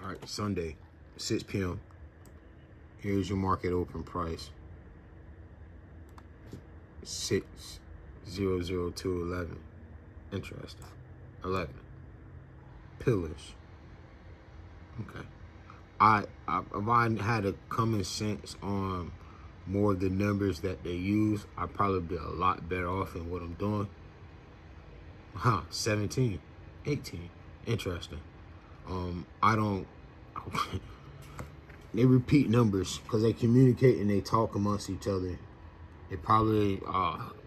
All right, Sunday, 6 p.m. Here's your market open price. 6,002.11. Interesting. 11. Pillars. Okay. If I had a common sense on more of the numbers that they use, I'd probably be a lot better off in what I'm doing. 17, 18. Interesting. I don't. They repeat numbers because they communicate and they talk amongst each other. They probably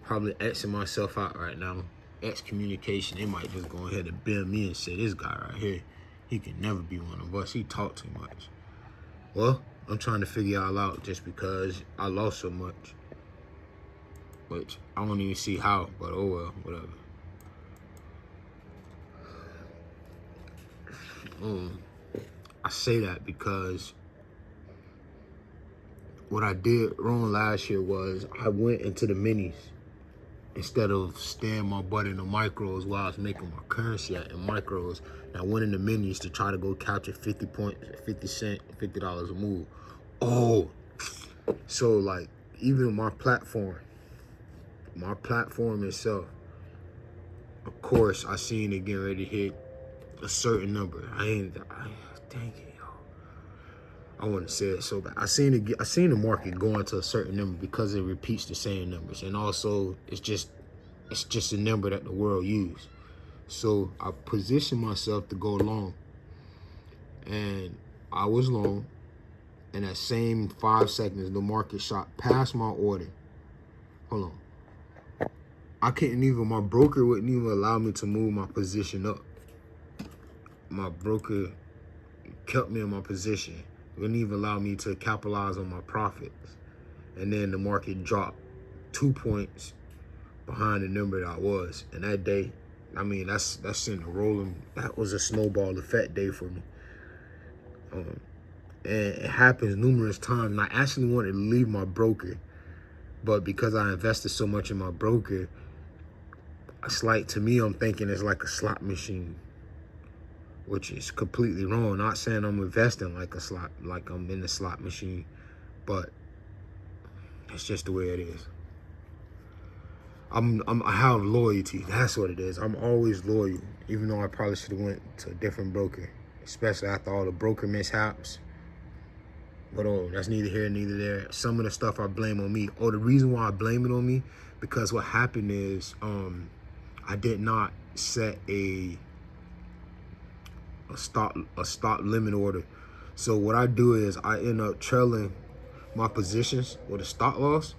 Xing myself out right now. Excommunication. They might just go ahead and bill me and say, this guy right here, he can never be one of us. He talk too much. Well, I'm trying to figure y'all out just because I lost so much. Which I don't even see how, but oh well, whatever. I say that because what I did wrong last year was I went into the minis instead of staying my butt in the micros while I was making my currency at in micros. And I went in the minis to try to go capture 50 points, 50 cents, $50 a move. Oh, so like even my platform itself, of course, I seen it getting ready to hit a certain number. Dang it, yo. I want to say it so bad. I seen the market going to a certain number because it repeats the same numbers, and also it's just a number that the world use. So I positioned myself to go long, and I was long. And that same 5 seconds, the market shot past my order. Hold on. My broker wouldn't even allow me to move my position up. My broker kept me in my position. Wouldn't even allow me to capitalize on my profits. And then the market dropped 2 points behind the number that I was. And that day, I mean, that's in the rolling. That was a snowball effect day for me. And it happens numerous times. And I actually wanted to leave my broker. But because I invested so much in my broker, it's like, to me, I'm thinking it's like a slot machine, which is completely wrong. Not saying I'm investing like I'm in the slot machine, but it's just the way it is. I have loyalty. That's what it is. I'm always loyal, even though I probably should have went to a different broker, especially after all the broker mishaps. But that's neither here, neither there. Some of the stuff I blame on me. The reason why I blame it on me, because what happened is I did not set a stop limit order. So what I do is I end up trailing my positions with a stop loss,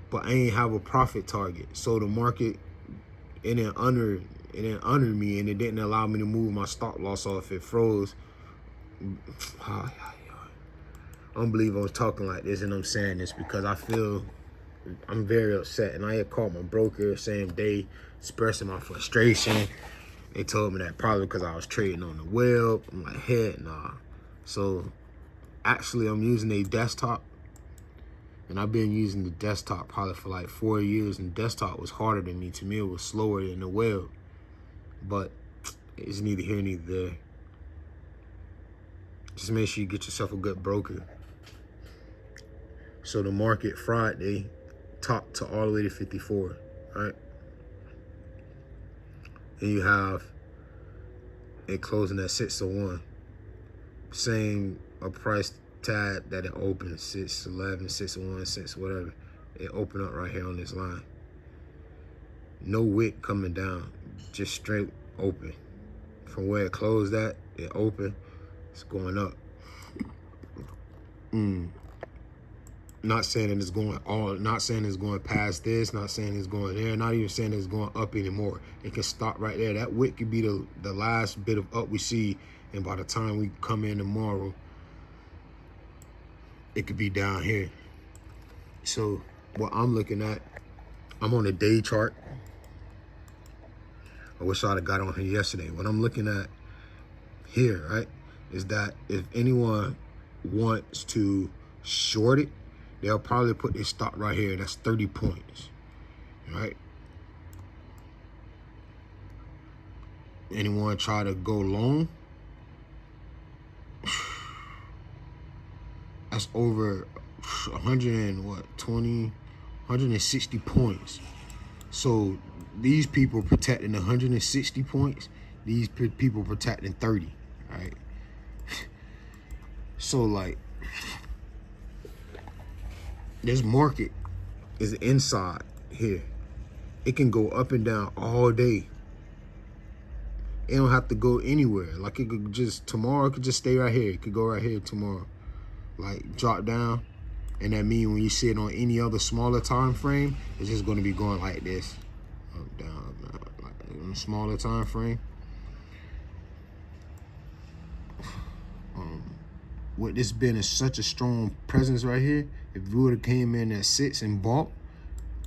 but I ain't have a profit target. So the market it didn't honor me, and it didn't allow me to move my stop loss off. It froze. I don't believe I was talking like this, and I'm saying this because I'm very upset. And I had called my broker same day expressing my frustration. They told me that probably because I was trading on the web. I'm like, heck nah. So actually I'm using a desktop, and I've been using the desktop probably for like 4 years, and desktop was harder than me. To me, it was slower than the web. But it's neither here, neither there. Just make sure you get yourself a good broker. So the market Friday topped to all the way to 54, right? And you have it closing at 601. Same a price tag that it opened, 611, 601, 6 whatever. It opened up right here on this line. No wick coming down, just straight open. From where it closed at, it opened, it's going up. Not saying that it's going not saying it's going past this, not saying it's going there, not even saying it's going up anymore. It can stop right there. That wick could be the last bit of up we see, and by the time we come in tomorrow, it could be down here. So what I'm looking at, I'm on a day chart. I wish I'd have got on here yesterday. What I'm looking at here, right, is that if anyone wants to short it, they'll probably put their stop right here. That's 30 points, right? Anyone try to go long, That's over 100 and what, 20, 160 points. So these people protecting 160 points, these people protecting 30, right? So like, this market is inside here. It can go up and down all day. It don't have to go anywhere. Like it could just, tomorrow it could just stay right here. It could go right here tomorrow. Like drop down. And that means when you see it on any other smaller time frame, it's just going to be going like this. Up, down, like on a smaller time frame. With this being such a strong presence right here, if you would have came in at 6 and bought,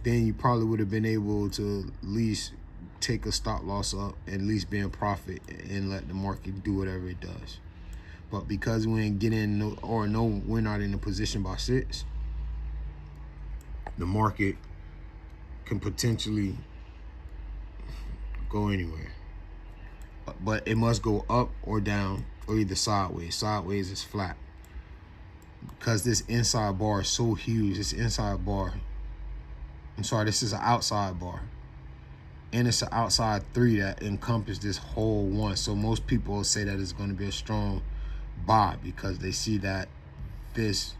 then you probably would have been able to at least take a stop loss up, at least be in profit and let the market do whatever it does. But because we ain't getting we're not in a position by 6, the market can potentially go anywhere. But it must go up or down or either sideways. Sideways is flat. Because this inside bar is so huge, this inside bar, this is an outside bar. And it's an outside 3 that encompasses this whole 1. So most people say that it's going to be a strong buy because they see that this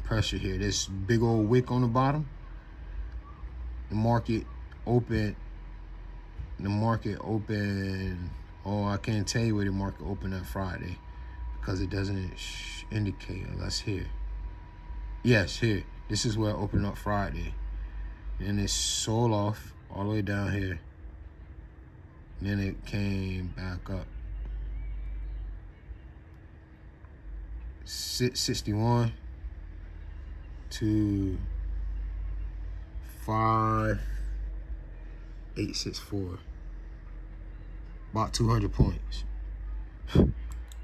pressure here, this big old wick on the bottom, the market open, oh, I can't tell you where the market opened on Friday because it doesn't indicate unless here. Yes, here. This is where it opened up Friday. And it sold off all the way down here. And then it came back up. 661 to 5864. About 200 points.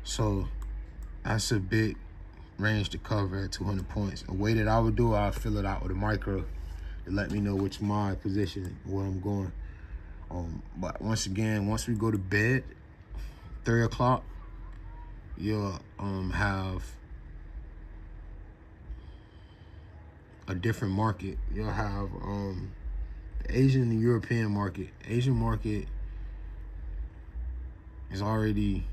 So that's a big range to cover at 200 points. A way that I would do it, I'll fill it out with a micro to let me know which my position, where I'm going. But once again, once we go to bed, 3 o'clock, you'll have a different market. You'll have the Asian and European market. Asian market is already